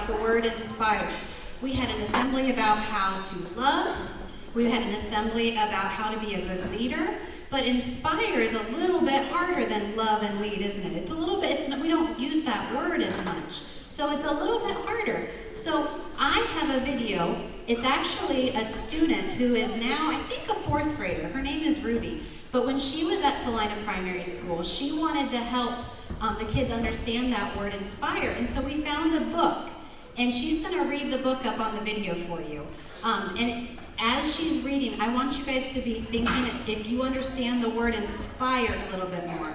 about the word inspired. We had an assembly about how to love. We had an assembly about how to be a good leader. But inspire is a little bit harder than love and lead, isn't it? It's a little bit, we don't use that word as much. So it's a little bit harder. So I have a video. It's actually a student who is now, I think, a 4th grader. Her name is Ruby. But when she was at Celina Primary School, she wanted to help the kids understand that word inspire. And so we found a book. And she's going to read the book up on the video for you. As she's reading, I want you guys to be thinking if you understand the word inspire a little bit more.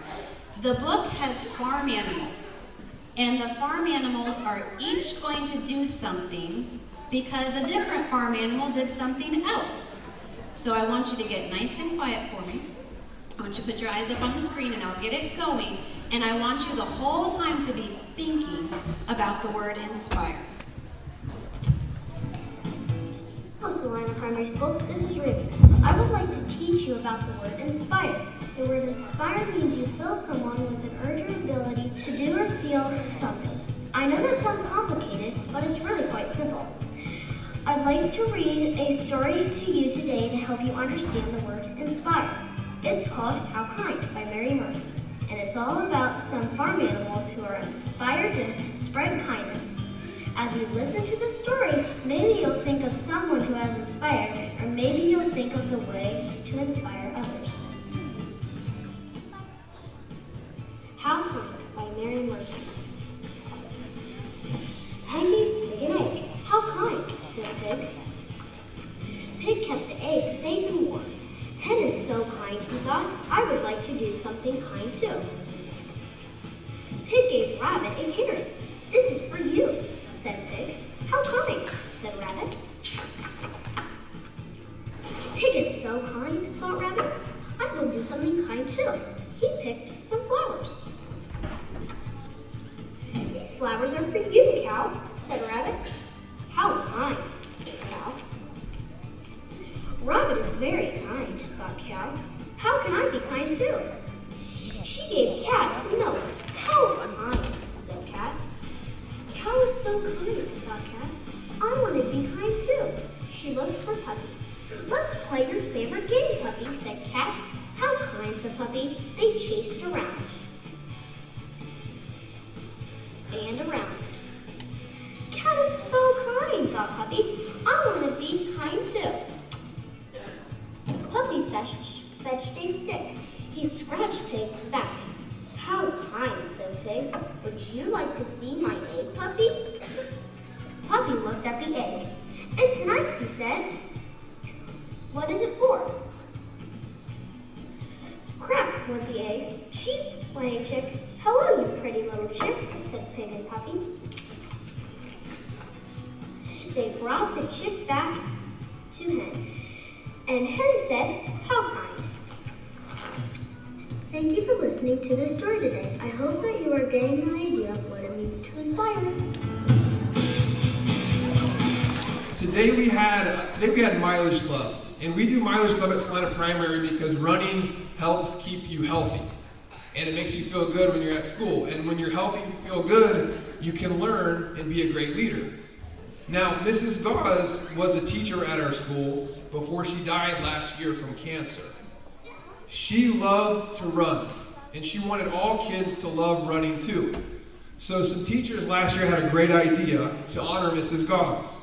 The book has farm animals. And the farm animals are each going to do something because a different farm animal did something else. So I want you to get nice and quiet for me. I want you to put your eyes up on the screen and I'll get it going. And I want you the whole time to be thinking about the word inspire. Hello, Celina Primary School. This is Ruby. I would like to teach you about the word inspire. The word inspire means you fill someone with an urge or ability to do or feel something. I know that sounds complicated, but it's really quite simple. I'd like to read a story to you today to help you understand the word inspire. It's called How Kind by Mary Murphy, and it's all about some farm animals who are inspired to spread kindness. As you listen to the story, maybe you'll think of someone who has inspired, or maybe you'll think of the way to inspire others. How Kind by Mary Murphy. Hen gave Pig an egg. How kind, said Pig. Pig kept the egg safe and warm. Hen is so kind, he thought. I would like to do something kind too. Pig gave Rabbit a carrot. This is for you, said Pig. How kind, said Rabbit. Pig is so kind, thought Rabbit. I will do something kind too. He picked some flowers. These flowers are for you, Cow, said Rabbit. How kind, said Cow. Rabbit is very kind, thought Cow. How can I be kind too? She gave Cat some milk. How kind, said Cat. Cow is so kind, thought Cat. I want to be kind too. She looked for Puppy. Let's play your favorite game, Puppy, said Cat. How kind, said Puppy. They chased around. And around. Cat is so kind, thought Puppy. I want to be kind too. Puppy fetched a stick. He scratched Pig's back. How kind, said Pig. Would you like to see my egg, Puppy? Puppy looked at the egg. It's nice, he said. What is it for? Crack went the egg. Cheep went a chick. Hello, you pretty little chick, said Pig and Puppy. They brought the chick back to Hen. And Hen said, how kind. Thank you for listening to this story today. I hope that you are getting an idea of what it means to inspire. Today we had Mileage Club. And we do Mileage Club at Celina Primary because running helps keep you healthy. And it makes you feel good when you're at school. And when you're healthy and you feel good, you can learn and be a great leader. Now, Mrs. Gauze was a teacher at our school before she died last year from cancer. She loved to run, and she wanted all kids to love running too. So some teachers last year had a great idea to honor Mrs. Gauze.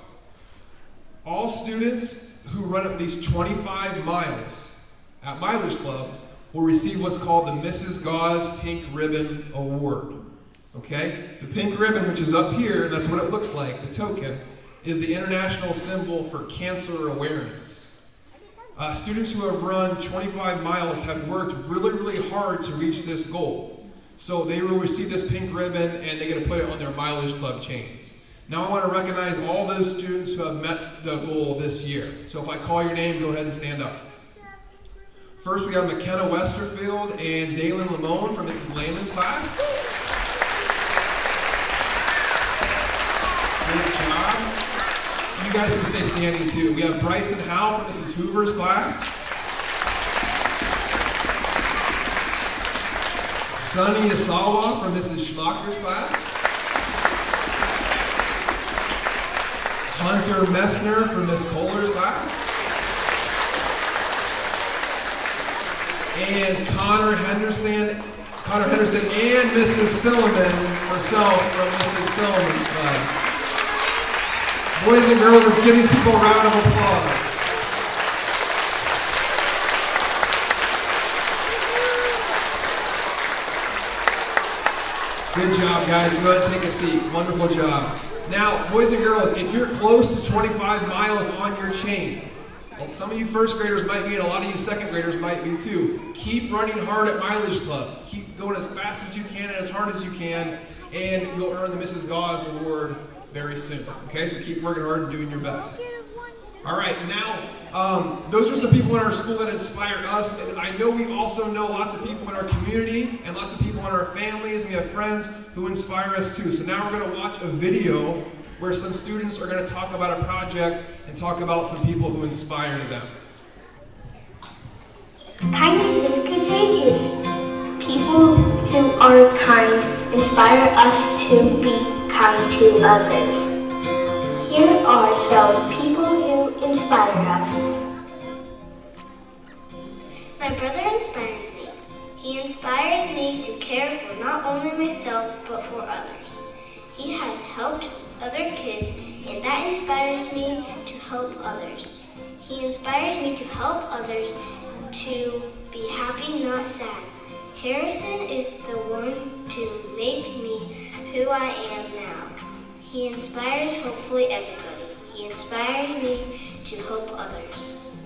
All students who run at least 25 miles at Mileage Club will receive what's called the Mrs. Gauze Pink Ribbon Award. Okay? The pink ribbon, which is up here, and that's what it looks like, the token, is the international symbol for cancer awareness. Students who have run 25 miles have worked really, really hard to reach this goal. So they will receive this pink ribbon and they get to put it on their Mileage Club chains. Now I want to recognize all those students who have met the goal this year. So if I call your name, go ahead and stand up. First we have McKenna Westerfield and Dalen Lamone from Mrs. Lehman's class. Great job. You guys can stay standing too. We have Bryson Howe from Mrs. Hoover's class. Sunny Asawa from Mrs. Schmacker's class. Hunter Messner from Miss Kohler's class. And Connor Henderson and Mrs. Silliman herself from Mrs. Silliman's class. Boys and girls, let's give these people a round of applause. Good job, guys. Go ahead and take a seat. Wonderful job. Now, boys and girls, if you're close to 25 miles on your chain, well, some of you first graders might be, and a lot of you second graders might be too. Keep running hard at Mileage Club. Keep going as fast as you can and as hard as you can, and you'll earn the Mrs. Gauze Award very soon. Okay, so keep working hard and doing your best. All right, now, those are some people in our school that inspire us, and I know we also know lots of people in our community and lots of people in our families, and we have friends who inspire us too. So now we're going to watch a video where some students are going to talk about a project and talk about some people who inspire them. Kindness is contagious. People who are kind inspire us to be kind to others. Here are some people who inspire us. My brother inspires me. He inspires me to care for not only myself, but for others. He has helped other kids, and that inspires me to help others. He inspires me to help others to be happy, not sad. Harrison is the one to make me who I am now. He inspires hopefully everybody. He inspires me to help others.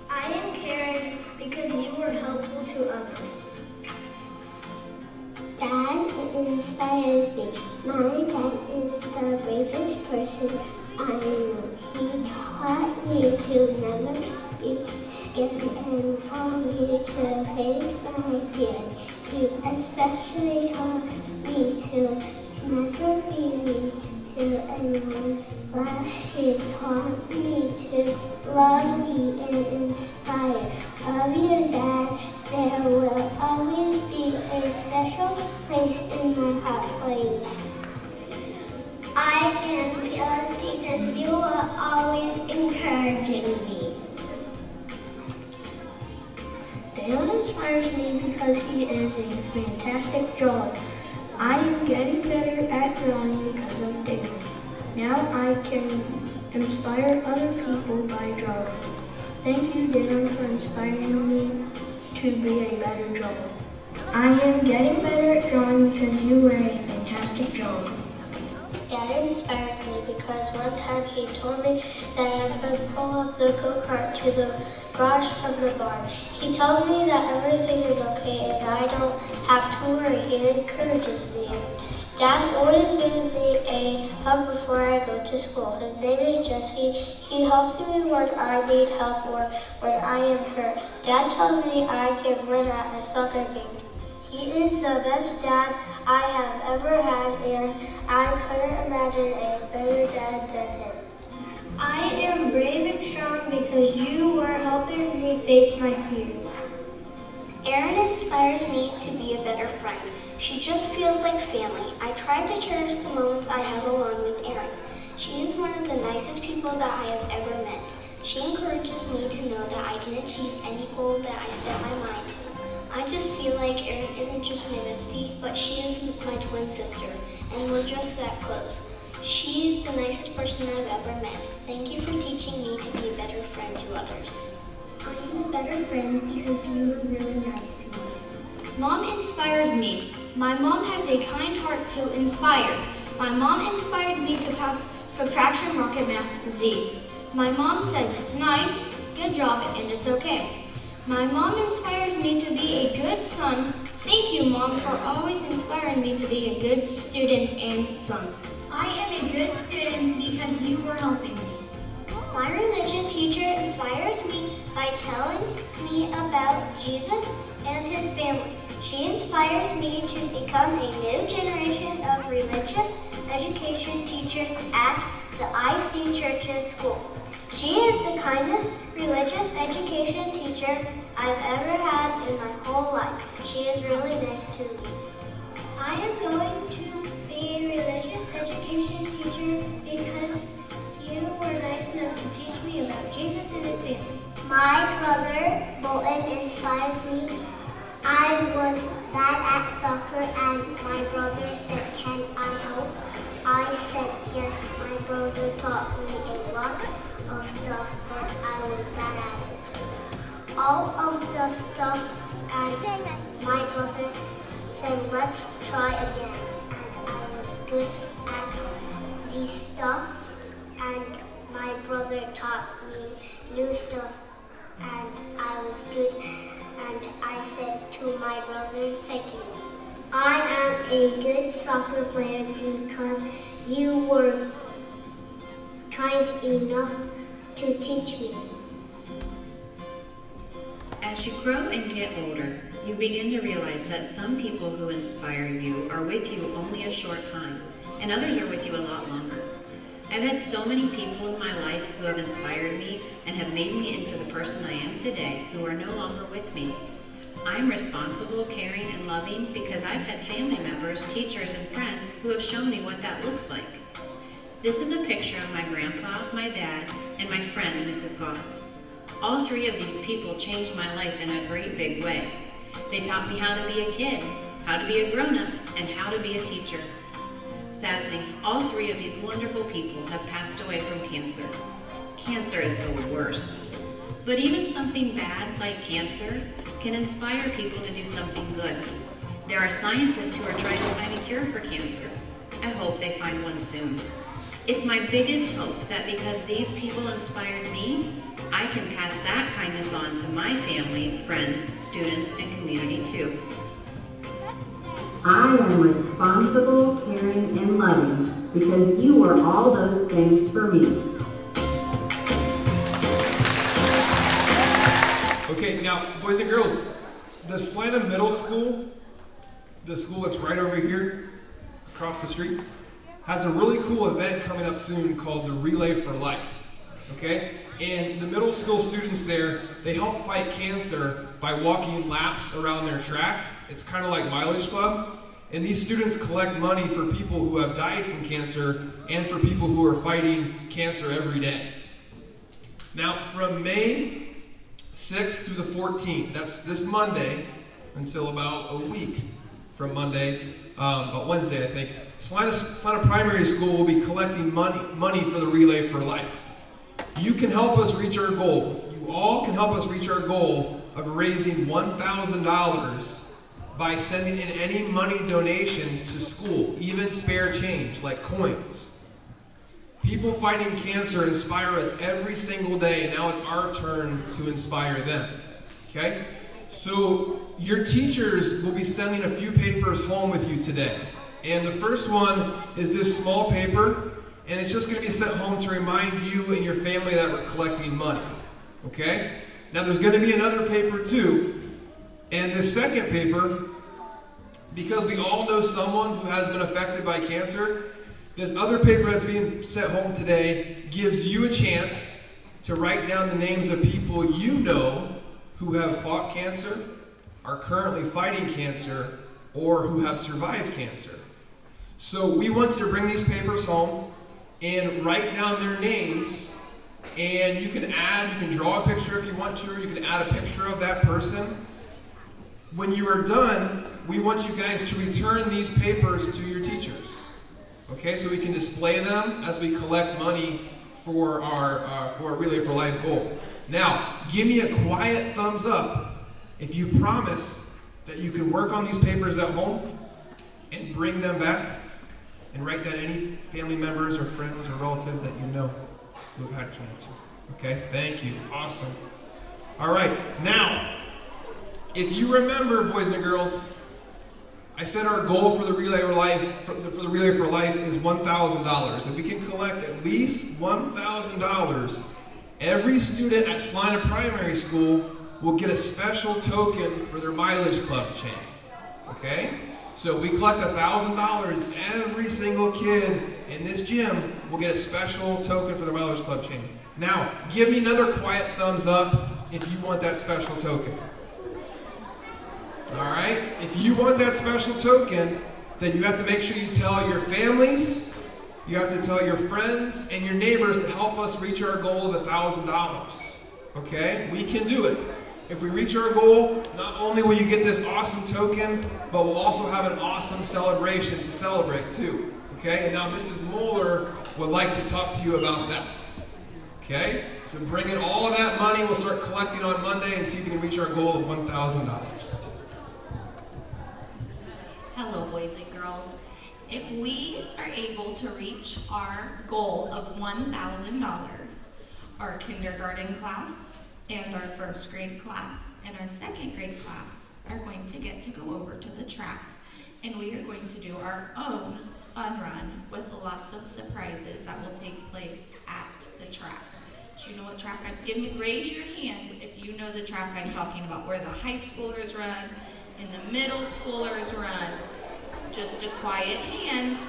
I am Karen because you were helpful to others. Dad inspires me. My dad is the bravest person I know. He taught me to never be scared and taught me to face my fears. He especially taught me to never be mean to anyone. Last, he taught me to love me and inspire. Love you, Dad. There will always be a special place in my heart for you. I am fearless because you are always encouraging me. Dale inspires me because he is a fantastic drawer. I am getting better at drawing because of Dale. Now I can inspire other people by drawing. Thank you, Dale, for inspiring me to be a better drawer. I am getting better at drawing because you were a fantastic drawer. Dad inspires me because one time he told me that I could pull up the go-kart to the garage from the barn. He tells me that everything is okay and I don't have to worry. He encourages me. Dad always gives me a hug before I go to school. His name is Jesse. He helps me when I need help or when I am hurt. Dad tells me I can win at a soccer game. He is the best dad I have ever had, and I couldn't imagine a better dad than him. I am brave and strong because you were helping me face my fears. Erin inspires me to be a better friend. She just feels like family. I try to cherish the moments I have alone with Erin. She is one of the nicest people that I have ever met. She encourages me to know that I can achieve any goal that I set my mind to. I just feel like Erin isn't just my bestie, but she is my twin sister, and we're just that close. She is the nicest person I've ever met. Thank you for teaching me to be a better friend to others. I am a better friend because you were really nice to me. Mom inspires me. My mom has a kind heart to inspire. My mom inspired me to pass subtraction rocket math Z. My mom says, nice, good job, and it's okay. My mom inspires me to be a good son. Thank you, Mom, for always inspiring me to be a good student and son. I am a good student because you were helping me. My religion teacher inspires me by telling me about Jesus and his family. She inspires me to become a new generation of religious education teachers at the IC Church's school. She is the kindest religious education teacher I've ever had in my whole life. She is really nice to me. I am going to be a religious education teacher because you were nice enough to teach me about Jesus and his family. My brother Bolton inspired me. I was bad at soccer and my brother said, "Can I help?" I said yes. My brother taught me a lot of stuff, but I was bad at it. All of the stuff, and my brother said, "Let's try again." And I was good at the stuff, and my brother taught me new stuff, and I was good. And I said to my brother, "Thank you." I am a good soccer player because you were kind enough to teach me. As you grow and get older, you begin to realize that some people who inspire you are with you only a short time, and others are with you a lot longer. I've had so many people in my life who have inspired me and have made me into the person I am today who are no longer with me. I'm responsible, caring, and loving because I've had family members, teachers, and friends who have shown me what that looks like. This is a picture of my grandpa, my dad, and my friend, Mrs. Goss. All three of these people changed my life in a great big way. They taught me how to be a kid, how to be a grown-up, and how to be a teacher. Sadly, all three of these wonderful people have passed away from cancer. Cancer is the worst. But even something bad like cancer can inspire people to do something good. There are scientists who are trying to find a cure for cancer. I hope they find one soon. It's my biggest hope that because these people inspired me, I can pass that kindness on to my family, friends, students, and community too. I am responsible, caring, and loving because you are all those things for me. Okay, now, boys and girls, the Celina Middle School, the school that's right over here, across the street, has a really cool event coming up soon called the Relay for Life, okay? And the middle school students there, they help fight cancer by walking laps around their track. It's kind of like Mileage Club. And these students collect money for people who have died from cancer and for people who are fighting cancer every day. Now, from May 6th through the 14th, that's this Monday, until about a week from Monday, about Wednesday, I think, Celina Primary School will be collecting money for the Relay for Life. You can help us reach our goal. You all can help us reach our goal of raising $1,000 by sending in any money donations to school, even spare change, like coins. People fighting cancer inspire us every single day, and now it's our turn to inspire them, okay? So your teachers will be sending a few papers home with you today. And the first one is this small paper, and it's just going to be sent home to remind you and your family that we're collecting money, okay? Now there's going to be another paper too, and this second paper, because we all know someone who has been affected by cancer, this other paper that's being sent home today gives you a chance to write down the names of people you know who have fought cancer, are currently fighting cancer, or who have survived cancer. So we want you to bring these papers home and write down their names, and you can draw a picture if you want to, or you can add a picture of that person. When you are done, we want you guys to return these papers to your teachers. Okay, so we can display them as we collect money for our Relay for Life goal. Now, give me a quiet thumbs up if you promise that you can work on these papers at home and bring them back and write down any family members or friends or relatives that you know who have had cancer. Okay, thank you. Awesome. All right, now, if you remember, boys and girls, I said our goal for the Relay for Life is $1,000. If we can collect at least $1,000, every student at Celina Primary School will get a special token for their Mileage Club chain. Okay? So if we collect $1,000, every single kid in this gym will get a special token for their Mileage Club chain. Now, give me another quiet thumbs up if you want that special token. All right? If you want that special token, then you have to make sure you tell your families, you have to tell your friends and your neighbors to help us reach our goal of $1,000. Okay? We can do it. If we reach our goal, not only will you get this awesome token, but we'll also have an awesome celebration to celebrate too. Okay? And now Mrs. Moeller would like to talk to you about that. Okay? So bring in all of that money. We'll start collecting on Monday and see if we can reach our goal of $1,000. Hello, boys and girls. If we are able to reach our goal of $1,000, our kindergarten class and our first grade class and our second grade class are going to get to go over to the track, and we are going to do our own fun run with lots of surprises that will take place at the track. Do you know what track raise your hand if you know the track I'm talking about, where the high schoolers run and the middle schoolers run. Just a quiet hand.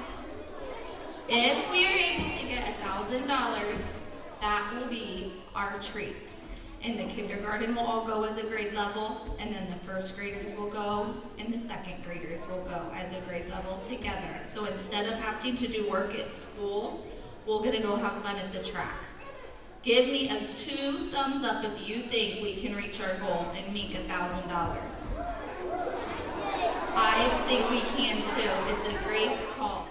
If we are able to get $1,000, that will be our treat. And the kindergarten will all go as a grade level, and then the first graders will go, and the second graders will go as a grade level together. So instead of having to do work at school, we're gonna go have fun at the track. Give me a 2 thumbs up if you think we can reach our goal and make $1,000. I think we can too. It's a great call.